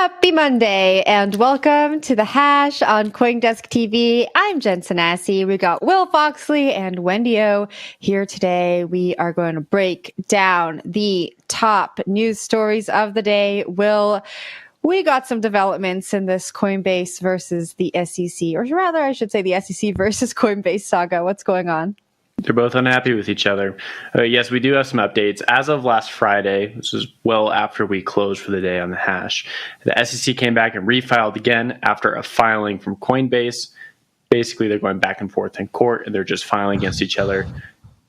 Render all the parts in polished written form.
Happy Monday and welcome to The Hash on CoinDesk TV. I'm Jen Sanasi. We got Will Foxley and Wendy O here today. We are going to break down the top news stories of the day. Will, we got some developments in this Coinbase versus the SEC, or rather, I should say the SEC versus Coinbase saga. What's going on? They're both unhappy with each other. Yes, we do have some updates. As of last Friday, this is well after we closed for the day on the hash, the SEC came back and refiled again after a filing from Coinbase. Basically, they're going back and forth in court, and they're just filing against each other.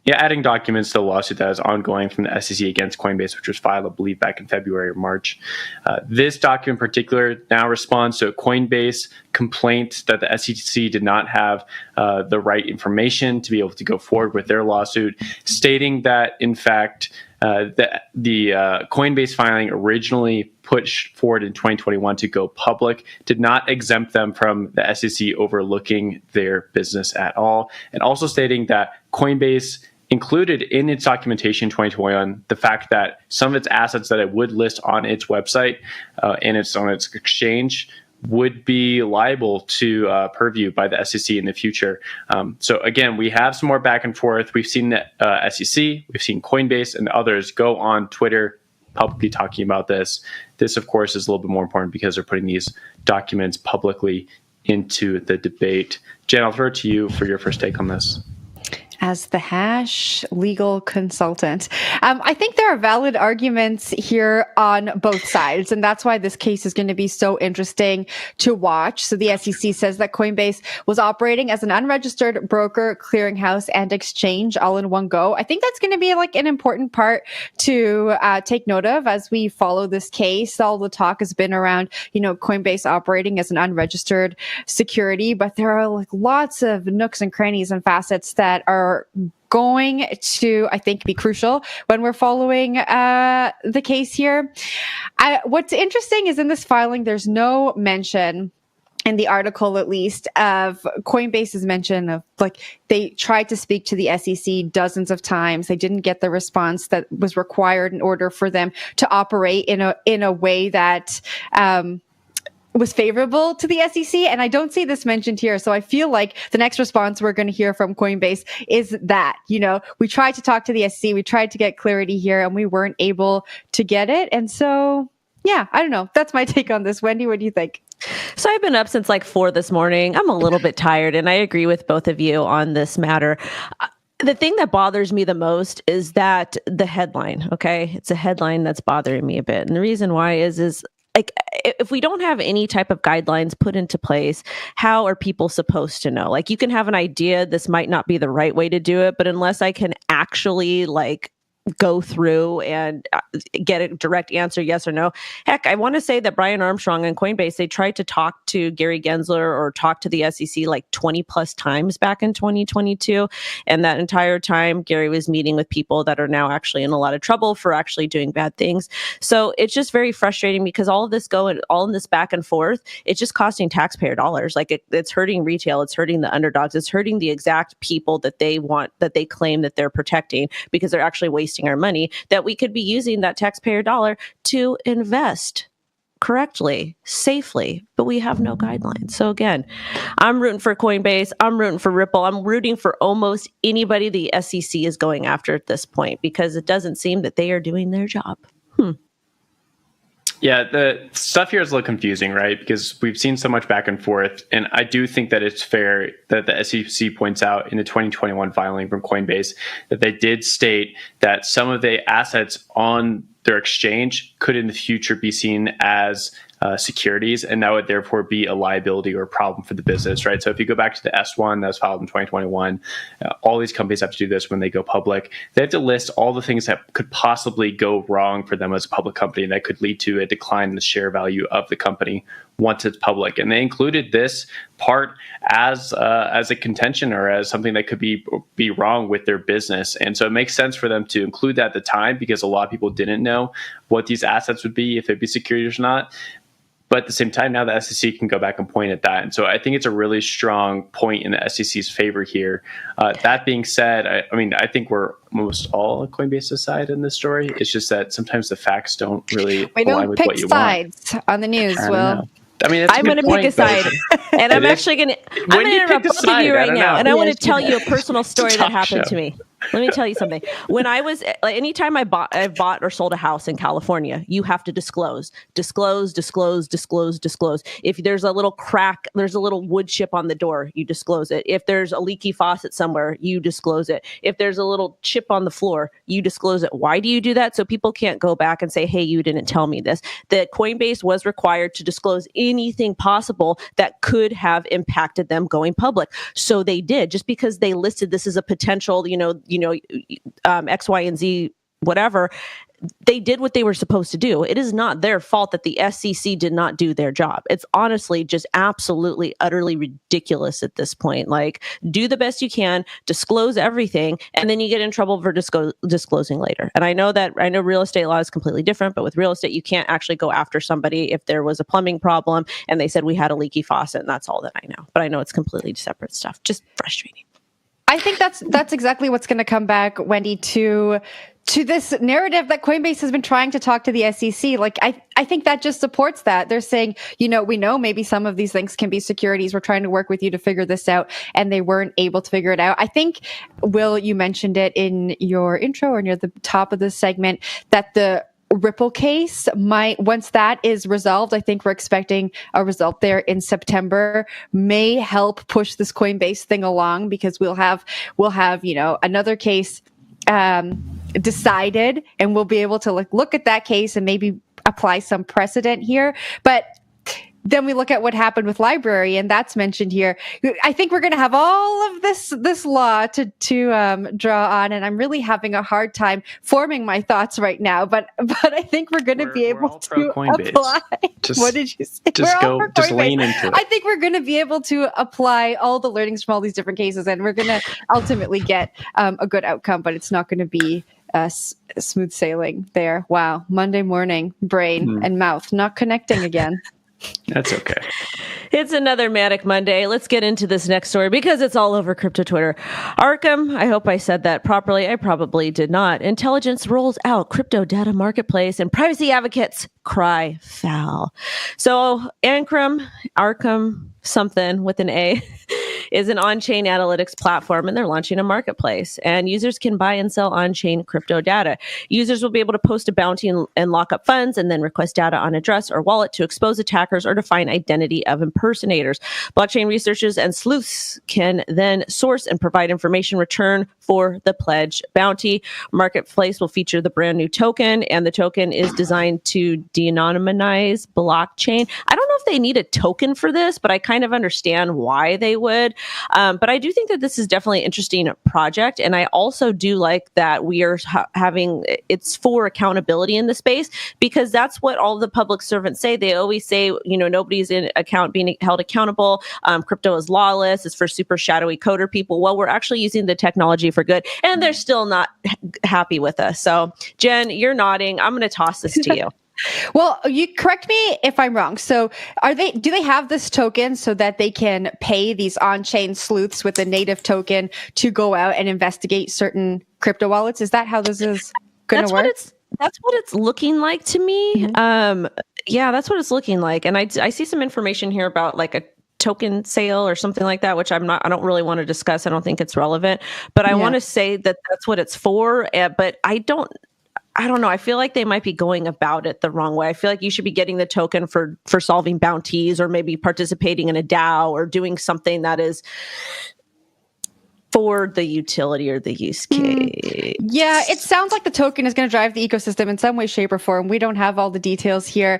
Yeah, adding documents to the lawsuit that is ongoing from the SEC against Coinbase, which was filed, I believe, back in February or March. This document in particular now responds to a Coinbase complaint that the SEC did not have the right information to be able to go forward with their lawsuit, stating that, in fact, the Coinbase filing originally pushed forward in 2021 to go public did not exempt them from the SEC overlooking their business at all, and also stating that Coinbase included in its documentation in 2021 the fact that some of its assets that it would list on its website and on its exchange would be liable to purview by the SEC in the future. So again, we have some more back and forth. We've seen the SEC, we've seen Coinbase and others go on Twitter publicly talking about this. This, of course, is a little bit more important because they're putting these documents publicly into the debate. Jen, I'll throw it to you for your first take on this. As the hash legal consultant, I think there are valid arguments here on both sides, and that's why this case is going to be so interesting to watch. So the SEC says that Coinbase was operating as an unregistered broker, clearinghouse, and exchange all in one go. I think that's going to be like an important part to take note of as we follow this case. All the talk has been around, Coinbase operating as an unregistered security, but there are like lots of nooks and crannies and facets that are going to, I think, be crucial when we're following the case here. What's interesting is in this filing, there's no mention in the article, at least, of Coinbase's mention of they tried to speak to the SEC dozens of times. They didn't get the response that was required in order for them to operate in a way that was favorable to the SEC, and I don't see this mentioned here. So I feel like the next response we're going to hear from Coinbase is that, we tried to talk to the SEC, we tried to get clarity here, and we weren't able to get it. And so, yeah, I don't know. That's my take on this. Wendy, what do you think? So I've been up since 4 this morning. I'm a little bit tired, and I agree with both of you on this matter. The thing that bothers me the most is that the headline, okay? It's a headline that's bothering me a bit. And the reason why is if we don't have any type of guidelines put into place, how are people supposed to know? You can have an idea, this might not be the right way to do it, but unless I can actually go through and get a direct answer, yes or no. Heck, I want to say that Brian Armstrong and Coinbase, they tried to talk to Gary Gensler or talk to the SEC 20 plus times back in 2022. And that entire time, Gary was meeting with people that are now actually in a lot of trouble for actually doing bad things. So it's just very frustrating because all of this all in this back and forth, it's just costing taxpayer dollars. It's hurting retail, it's hurting the underdogs, it's hurting the exact people that they claim that they're protecting because they're actually wasting our money that we could be using that taxpayer dollar to invest correctly, safely, but we have no guidelines. So again, I'm rooting for Coinbase. I'm rooting for Ripple. I'm rooting for almost anybody the SEC is going after at this point because it doesn't seem that they are doing their job. Yeah, the stuff here is a little confusing, right? Because we've seen so much back and forth. And I do think that it's fair that the SEC points out in the 2021 filing from Coinbase that they did state that some of the assets on their exchange could in the future be seen as securities, and that would therefore be a liability or a problem for the business, right? So if you go back to the S1 that was filed in 2021, all these companies have to do this when they go public. They have to list all the things that could possibly go wrong for them as a public company that could lead to a decline in the share value of the company once it's public. And they included this part as a contention or as something that could be wrong with their business. And so it makes sense for them to include that at the time because a lot of people didn't know what these assets would be, if it'd be securities or not. But at the same time, now the SEC can go back and point at that. And so I think it's a really strong point in the SEC's favor here. That being said, I think we're almost all on Coinbase's side in this story. It's just that sometimes the facts don't really align with what you want. Sides on the news, Will. I'm going to pick a side, and I'm actually going to interrupt both of you right now, and I want to tell you a personal story that happened to me. Let me tell you something. When I was, anytime I've bought or sold a house in California, you have to disclose. If there's a little crack, there's a little wood chip on the door, you disclose it. If there's a leaky faucet somewhere, you disclose it. If there's a little chip on the floor, you disclose it. Why do you do that? So people can't go back and say, hey, you didn't tell me this. That Coinbase was required to disclose anything possible that could have impacted them going public. So they did, just because they listed this as a potential, X, Y, and Z, whatever. They did what they were supposed to do. It is not their fault that the SEC did not do their job. It's honestly just absolutely, utterly ridiculous at this point. Like, do the best you can, disclose everything, and then you get in trouble for disclosing later. And I know real estate law is completely different, but with real estate, you can't actually go after somebody if there was a plumbing problem and they said we had a leaky faucet, and that's all that I know. But I know it's completely separate stuff. Just frustrating. I think that's exactly what's going to come back, Wendy, to this narrative that Coinbase has been trying to talk to the SEC. Like, I think that just supports that. They're saying, we know maybe some of these things can be securities. We're trying to work with you to figure this out. And they weren't able to figure it out. I think, Will, you mentioned it in your intro or near the top of this segment, that the Ripple case once that is resolved, I think we're expecting a result there in September, may help push this Coinbase thing along, because we'll have another case decided, and we'll be able to look at that case and maybe apply some precedent here. But then we look at what happened with Library, and that's mentioned here. I think we're going to have all of this law to draw on, and I'm really having a hard time forming my thoughts right now. But I think we're going to be able to apply. What did you say? Just lean into it. I think we're going to be able to apply all the learnings from all these different cases, and we're going to ultimately get a good outcome. But it's not going to be smooth sailing there. Wow, Monday morning, brain and mouth not connecting again. That's okay. It's another Manic Monday. Let's get into this next story because it's all over crypto Twitter. Arkham, I hope I said that properly. I probably did not. Intelligence rolls out crypto data marketplace and privacy advocates cry foul. So Arkham, something with an A, is an on-chain analytics platform, and they're launching a marketplace. And users can buy and sell on-chain crypto data. Users will be able to post a bounty and lock up funds, and then request data on address or wallet to expose attackers or to find identity of impersonators. Blockchain researchers and sleuths can then source and provide information return for the pledge bounty. Marketplace will feature the brand new token, and the token is designed to de-anonymize blockchain. I don't know if they need a token for this, but I kind of understand why they would. But I do think that this is definitely an interesting project. And I also do like that we are having, it's for accountability in the space, because that's what all the public servants say. They always say, nobody's being held accountable. Crypto is lawless. It's for super shadowy coder people. Well, we're actually using the technology for good, and they're still not happy with us. So Jen, you're nodding. I'm going to toss this to you. Well, you correct me if I'm wrong. So do they have this token so that they can pay these on-chain sleuths with a native token to go out and investigate certain crypto wallets? Is that how this is going to work? That's what it's looking like to me. Mm-hmm. Yeah, that's what it's looking like. And I see some information here about like a token sale or something like that, which I don't really want to discuss. I don't think it's relevant, but I want to say that that's what it's for. But I don't know. I feel like they might be going about it the wrong way. I feel like you should be getting the token for solving bounties, or maybe participating in a DAO, or doing something that is for the utility or the use case. Yeah, it sounds like the token is going to drive the ecosystem in some way, shape, or form. We don't have all the details here.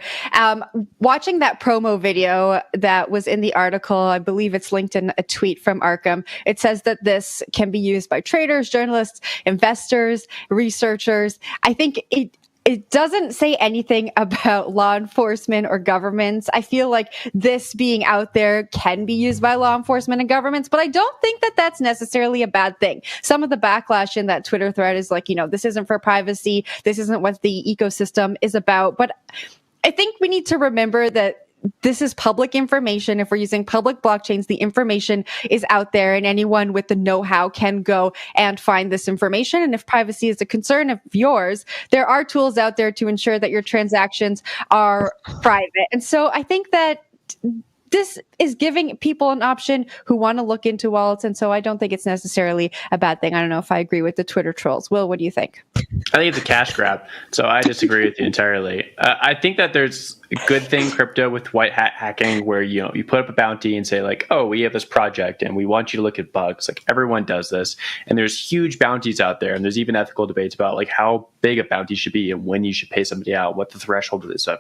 Watching that promo video that was in the article, I believe it's linked in a tweet from Arkham. It says that this can be used by traders, journalists, investors, researchers. I think it doesn't say anything about law enforcement or governments. I feel like this being out there can be used by law enforcement and governments, but I don't think that that's necessarily a bad thing. Some of the backlash in that Twitter thread is like, this isn't for privacy. This isn't what the ecosystem is about. But I think we need to remember that this is public information. If we're using public blockchains, the information is out there and anyone with the know-how can go and find this information. And if privacy is a concern of yours, there are tools out there to ensure that your transactions are private. And so I think that this is giving people an option who want to look into wallets. And so I don't think it's necessarily a bad thing. I don't know if I agree with the Twitter trolls. Will, what do you think? I think it's a cash grab. So I disagree with you entirely. I think that there's a good thing crypto with white hat hacking where, you know, you put up a bounty and say like, oh, we have this project and we want you to look at bugs. Like everyone does this. And there's huge bounties out there. And there's even ethical debates about like how big a bounty should be and when you should pay somebody out, what the threshold is set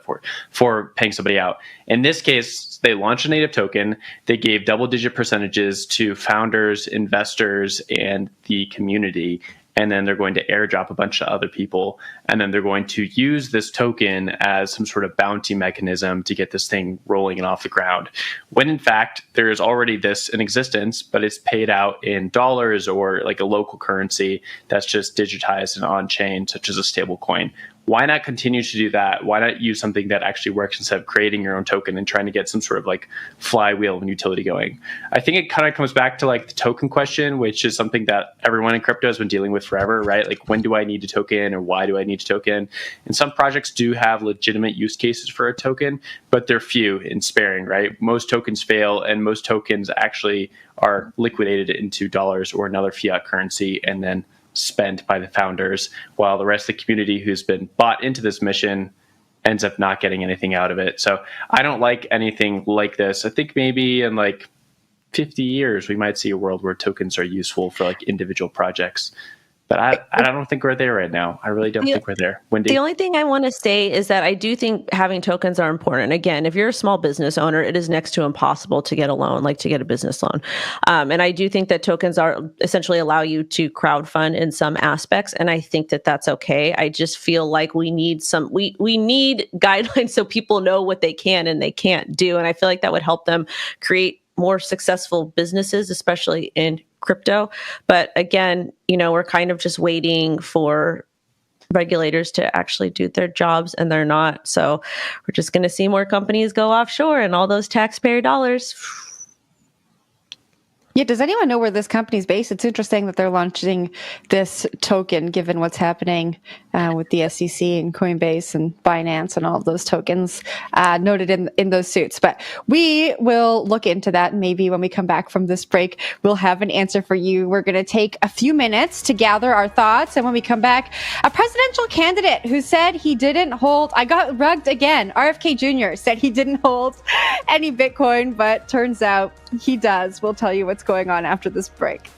for paying somebody out. In this case, they launched a native token. They gave double-digit percentages to founders, investors, and the community. And then they're going to airdrop a bunch of other people. And then they're going to use this token as some sort of bounty mechanism to get this thing rolling and off the ground. When in fact, there is already this in existence, but it's paid out in dollars or like a local currency that's just digitized and on chain, such as a stable coin. Why not continue to do that? Why not use something that actually works instead of creating your own token and trying to get some sort of like flywheel and utility going? I think it kind of comes back to like the token question, which is something that everyone in crypto has been dealing with forever, right? Like when do I need a token or why do I need a token? And some projects do have legitimate use cases for a token, but they're few and sparing, right? Most tokens fail and most tokens actually are liquidated into dollars or another fiat currency and then spent by the founders, while the rest of the community who's been bought into this mission ends up not getting anything out of it. So I don't like anything like this. I think maybe in like 50 years, we might see a world where tokens are useful for like individual projects. But I don't think we're there right now. I really don't think we're there. Wendy? The only thing I want to say is that I do think having tokens are important. Again, if you're a small business owner, it is next to impossible to get a loan, like to get a business loan. And I do think that tokens are essentially allow you to crowdfund in some aspects. And I think that that's okay. I just feel like we need we need guidelines so people know what they can and they can't do. And I feel like that would help them create more successful businesses, especially in crypto. But again, you know, we're kind of just waiting for regulators to actually do their jobs and they're not. So we're just going to see more companies go offshore and all those taxpayer dollars. Yeah, does anyone know where this company's based? It's interesting that they're launching this token, given what's happening with the SEC and Coinbase and Binance and all of those tokens noted in those suits. But we will look into that. Maybe when we come back from this break, we'll have an answer for you. We're going to take a few minutes to gather our thoughts. And when we come back, a presidential candidate who said he didn't hold, I got rugged again. RFK Jr. said he didn't hold any Bitcoin, but turns out he does. We'll tell you what's going on after this break.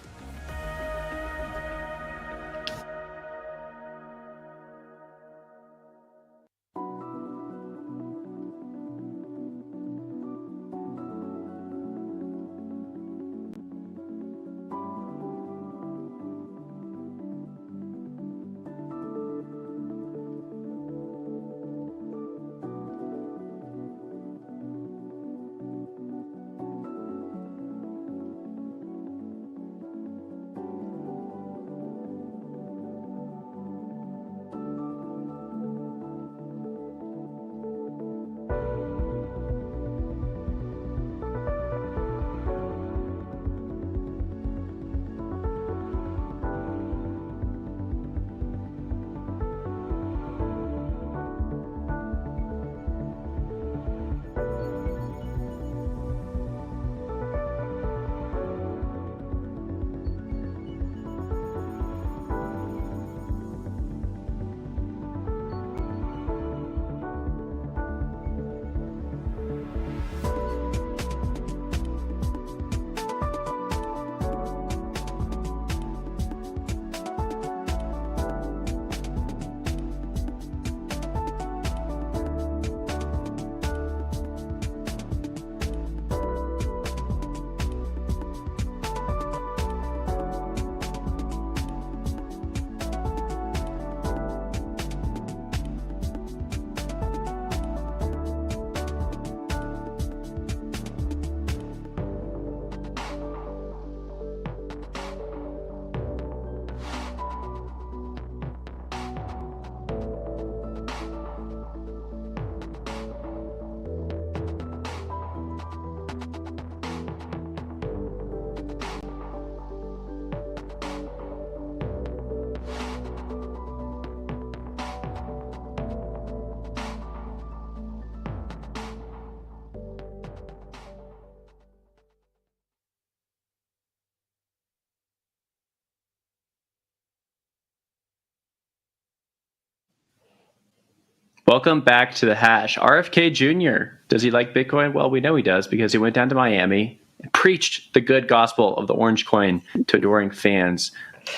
Welcome back to the Hash. RFK Jr., does he like Bitcoin? Well, we know he does because he went down to Miami and preached the good gospel of the orange coin to adoring fans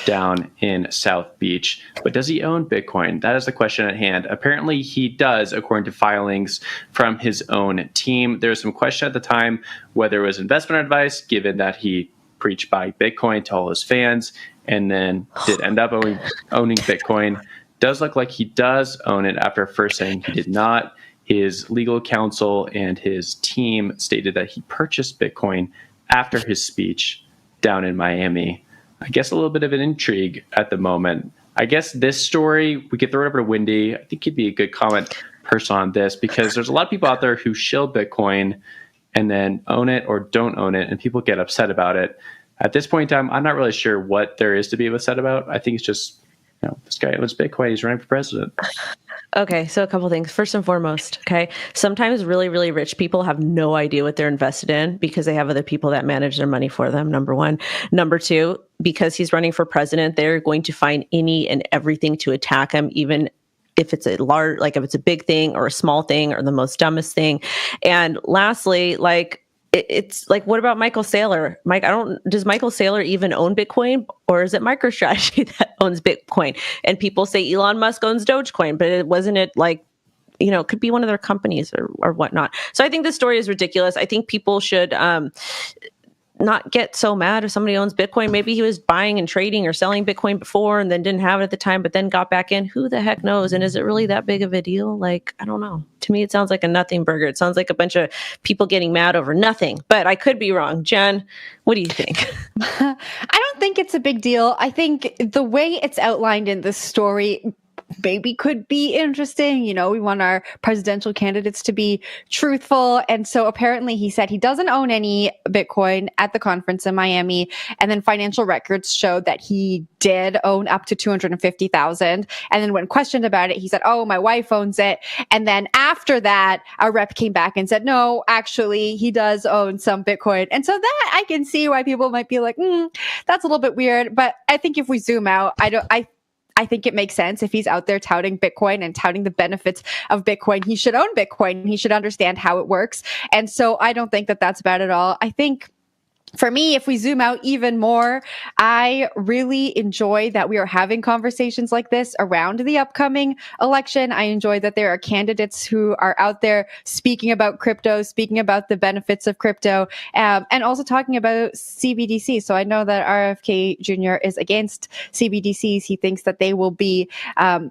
down in South Beach. But does he own Bitcoin? That is the question at hand. Apparently he does, according to filings from his own team. There was some question at the time whether it was investment advice, given that he preached buying Bitcoin to all his fans and then did end up owning Bitcoin. Does look like he does own it after first saying he did not. His legal counsel and his team stated that he purchased Bitcoin after his speech down in Miami. I guess a little bit of an intrigue at the moment. I guess this story, we could throw it over to Wendy. I think he'd be a good comment person on this because there's a lot of people out there who shill Bitcoin and then own it or don't own it, and people get upset about it. At this point in time, I'm not really sure what there is to be upset about. I think it's just, this guy owns Bitcoin. He's running for president. Okay, so a couple things. First and foremost, okay, sometimes really, really rich people have no idea what they're invested in because they have other people that manage their money for them, number one. Number two, because he's running for president, they're going to find any and everything to attack him, even if it's a large, like if it's a big thing or a small thing or the most dumbest thing. And lastly, it's like, what about Michael Saylor? Does Michael Saylor even own Bitcoin, or is it MicroStrategy that owns Bitcoin? And people say Elon Musk owns Dogecoin, but it could be one of their companies or whatnot. So I think this story is ridiculous. I think people should not get so mad if somebody owns Bitcoin. Maybe he was buying and trading or selling Bitcoin before and then didn't have it at the time, but then got back in. Who the heck knows? And is it really that big of a deal? I don't know. To me, it sounds like a nothing burger. It sounds like a bunch of people getting mad over nothing, but I could be wrong. Jen, what do you think? I don't think it's a big deal. I think the way it's outlined in this story maybe could be interesting. We want our presidential candidates to be truthful. And so apparently he said he doesn't own any Bitcoin at the conference in Miami. And then financial records showed that he did own up to 250,000. And then when questioned about it, he said, oh, my wife owns it. And then after that, a rep came back and said, no, actually, he does own some Bitcoin. And so that I can see why people might be like, that's a little bit weird. But I think if we zoom out, I think it makes sense if he's out there touting Bitcoin and touting the benefits of Bitcoin. He should own Bitcoin. He should understand how it works. And so I don't think that that's bad at all. I think for me, if we zoom out even more, I really enjoy that we are having conversations like this around the upcoming election. I enjoy that there are candidates who are out there speaking about crypto, speaking about the benefits of crypto, and also talking about CBDC. So I know that RFK Jr. is against CBDCs. He thinks that they will be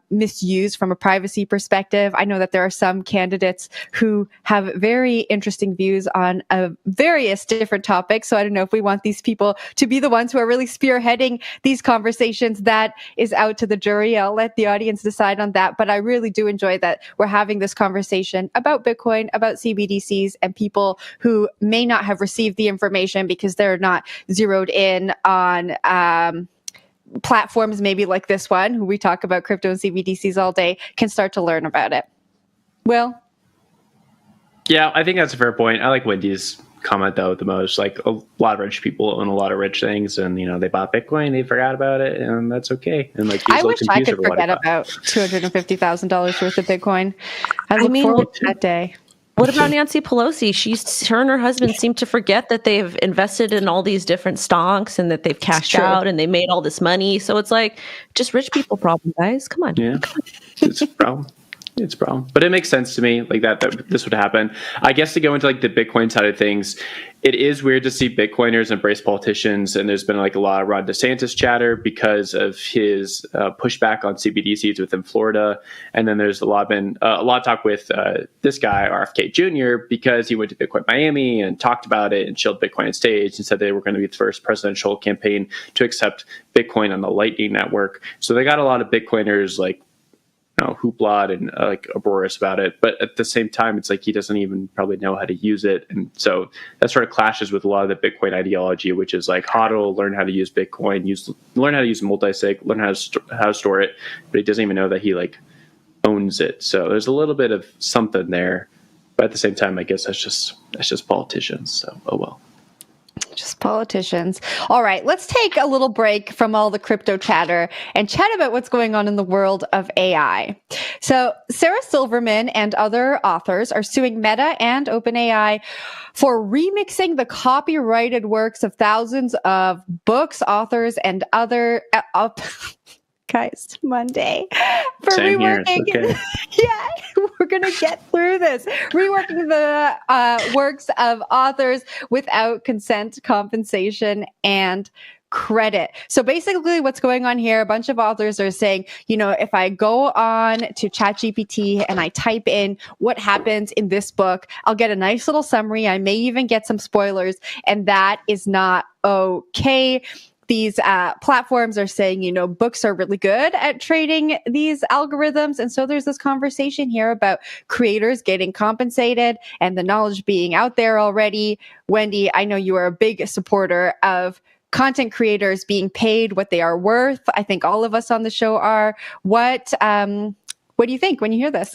misused from a privacy perspective. I know that there are some candidates who have very interesting views on various different topics. So I don't know if we want these people to be the ones who are really spearheading these conversations. That is out to the jury. I'll let the audience decide on that. But I really do enjoy that we're having this conversation about Bitcoin, about CBDCs, and people who may not have received the information because they're not zeroed in on platforms maybe like this one, who we talk about crypto and CBDCs all day, can start to learn about it. Will? Yeah, I think that's a fair point. I like Wendy's comment though the most. Like, a lot of rich people own a lot of rich things, and they bought Bitcoin, they forgot about it, and that's okay. And I wish I could forget about $250,000 worth of Bitcoin. I look forward to that day. What about Nancy Pelosi? Her and her husband seem to forget that they've invested in all these different stocks and that they've cashed out and they made all this money. So it's like just rich people problem, guys. Come on. Yeah, it's a problem. It's a problem. But it makes sense to me that this would happen. I guess to go into the Bitcoin side of things, it is weird to see Bitcoiners embrace politicians. And there's been a lot of Ron DeSantis chatter because of his pushback on CBDCs within Florida. And then there's a lot of talk with this guy, RFK Jr., because he went to Bitcoin Miami and talked about it and shilled Bitcoin on stage and said they were going to be the first presidential campaign to accept Bitcoin on the Lightning Network. So they got a lot of Bitcoiners hoopla and uproarious about it, but at the same time, it's he doesn't even probably know how to use it, and so that sort of clashes with a lot of the Bitcoin ideology, which is HODL, learn how to use Bitcoin, learn how to use multisig, learn how to store it, but he doesn't even know that he owns it. So there's a little bit of something there, but at the same time, I guess that's just politicians. So oh well. Just politicians. All right, let's take a little break from all the crypto chatter and chat about what's going on in the world of AI. So Sarah Silverman and other authors are suing Meta and OpenAI for remixing the copyrighted works of thousands of books, authors, and other... guys, Monday. For Same reworking. here. Okay. Yeah, we're going to get through this. Reworking the works of authors without consent, compensation, and credit. So basically what's going on here, a bunch of authors are saying, if I go on to ChatGPT and I type in what happens in this book, I'll get a nice little summary. I may even get some spoilers, and that is not okay. These platforms are saying, books are really good at training these algorithms. And so there's this conversation here about creators getting compensated and the knowledge being out there already. Wendy, I know you are a big supporter of content creators being paid what they are worth. I think all of us on the show are. What do you think when you hear this?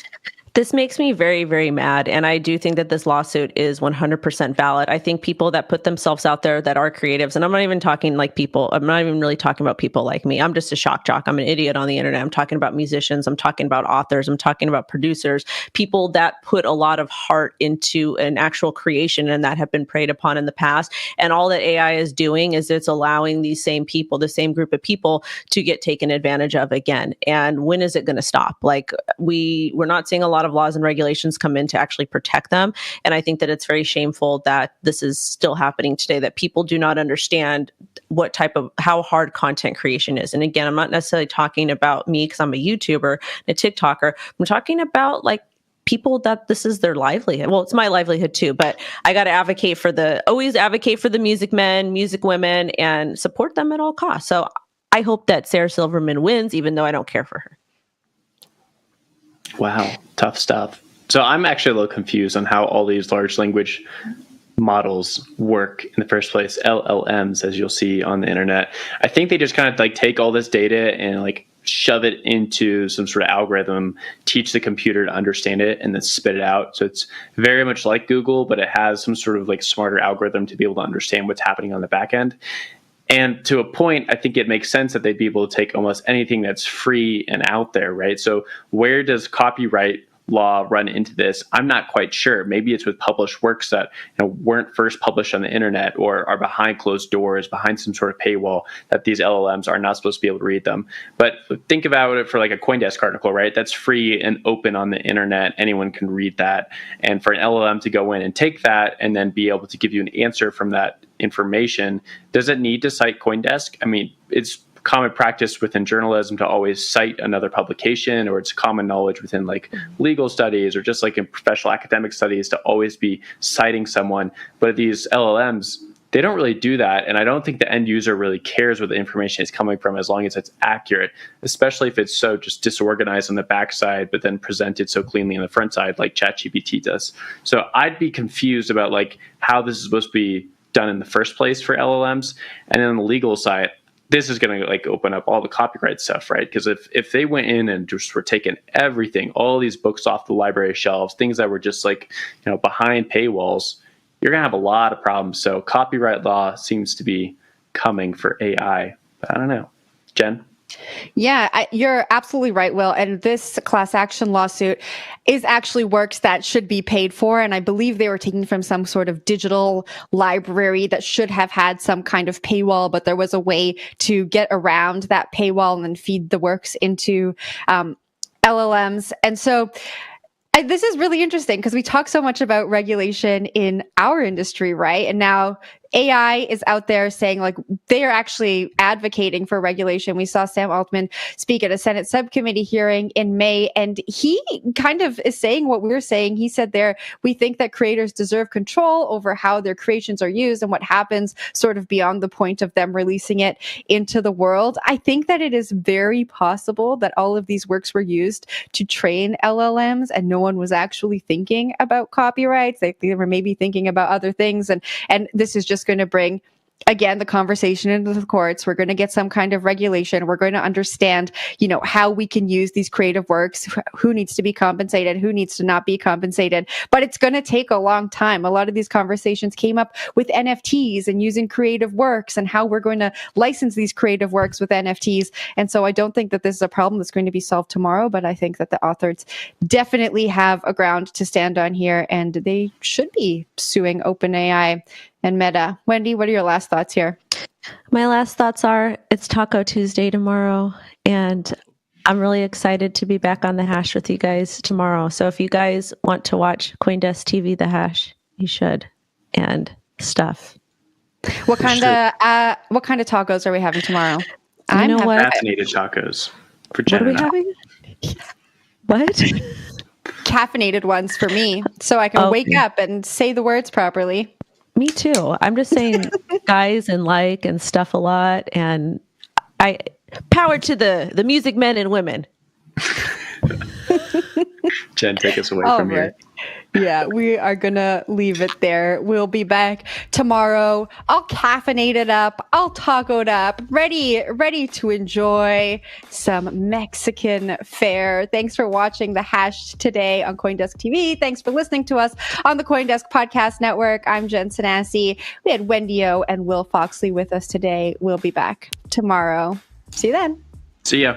This makes me very, very mad. And I do think that this lawsuit is 100% valid. I think people that put themselves out there that are creatives, and I'm not even talking like people, I'm not even really talking about people like me. I'm just a shock jock. I'm an idiot on the internet. I'm talking about musicians. I'm talking about authors. I'm talking about producers, people that put a lot of heart into an actual creation and that have been preyed upon in the past. And all that AI is doing is it's allowing these same people, the same group of people, to get taken advantage of again. And when is it going to stop? Like we're not seeing a lot of laws and regulations come in to actually protect them. And I think that it's very shameful that this is still happening today, that people do not understand how hard content creation is. And again, I'm not necessarily talking about me because I'm a YouTuber and a TikToker. I'm talking about like people that this is their livelihood. Well, it's my livelihood too, but I got to always advocate for the music men, music women, and support them at all costs. So I hope that Sarah Silverman wins, even though I don't care for her. Wow, tough stuff. So I'm actually a little confused on how all these large language models work in the first place. LLMs, as you'll see on the internet. I think they just kind of like take all this data and like shove it into some sort of algorithm, teach the computer to understand it, and then spit it out. So it's very much like Google, but it has some sort of like smarter algorithm to be able to understand what's happening on the back end. And to a point, I think it makes sense that they'd be able to take almost anything that's free and out there, right? So where does copyright law run into this? I'm not quite sure. Maybe it's with published works that weren't first published on the internet or are behind closed doors, behind some sort of paywall, that these LLMs are not supposed to be able to read them. But think about it for like a CoinDesk article, right? That's free and open on the internet. Anyone can read that. And for an LLM to go in and take that and then be able to give you an answer from that information, does it need to cite CoinDesk? I mean, it's common practice within journalism to always cite another publication, or it's common knowledge within like legal studies or just like in professional academic studies to always be citing someone. But these LLMs, they don't really do that. And I don't think the end user really cares where the information is coming from as long as it's accurate, especially if it's so just disorganized on the backside, but then presented so cleanly on the front side like ChatGPT does. So I'd be confused about like how this is supposed to be done in the first place for LLMs. And then on the legal side, this is going to like open up all the copyright stuff, right? Because if they went in and just were taking everything, all these books off the library shelves, things that were just like, behind paywalls, you're going to have a lot of problems. So copyright law seems to be coming for AI. But I don't know. Jen? Yeah, you're absolutely right, Will. And this class action lawsuit is actually works that should be paid for. And I believe they were taken from some sort of digital library that should have had some kind of paywall, but there was a way to get around that paywall and then feed the works into LLMs. And so this is really interesting because we talk so much about regulation in our industry, right? And now AI is out there saying like they are actually advocating for regulation. We saw Sam Altman speak at a Senate subcommittee hearing in May, and he kind of is saying what we're saying. He said there, we think that creators deserve control over how their creations are used and what happens sort of beyond the point of them releasing it into the world. I think that it is very possible that all of these works were used to train LLMs and no one was actually thinking about copyrights. They were maybe thinking about other things. And this is just going to bring again, the conversation into the courts. We're going to get some kind of regulation. We're going to understand, how we can use these creative works, who needs to be compensated, who needs to not be compensated. But it's going to take a long time. A lot of these conversations came up with NFTs and using creative works and how we're going to license these creative works with NFTs. And so I don't think that this is a problem that's going to be solved tomorrow, but I think that the authors definitely have a ground to stand on here, and they should be suing OpenAI and Meta. Wendy, what are your last thoughts here? My last thoughts are it's Taco Tuesday tomorrow, and I'm really excited to be back on the Hash with you guys tomorrow. So if you guys want to watch CoinDesk TV, the Hash, you should, and stuff. What kind of tacos are we having tomorrow? I'm having caffeinated tacos for Jen. What are we having? What? Caffeinated ones for me, so I can wake up and say the words properly. Me too. I'm just saying guys and stuff a lot, and I power to the music men and women. Jen, take us away from here. Yeah, we are going to leave it there. We'll be back tomorrow. I'll caffeinate it up. I'll taco it up. Ready to enjoy some Mexican fare. Thanks for watching The Hash today on CoinDesk TV. Thanks for listening to us on the CoinDesk Podcast Network. I'm Jen Sanasi. We had Wendy O and Will Foxley with us today. We'll be back tomorrow. See you then. See ya.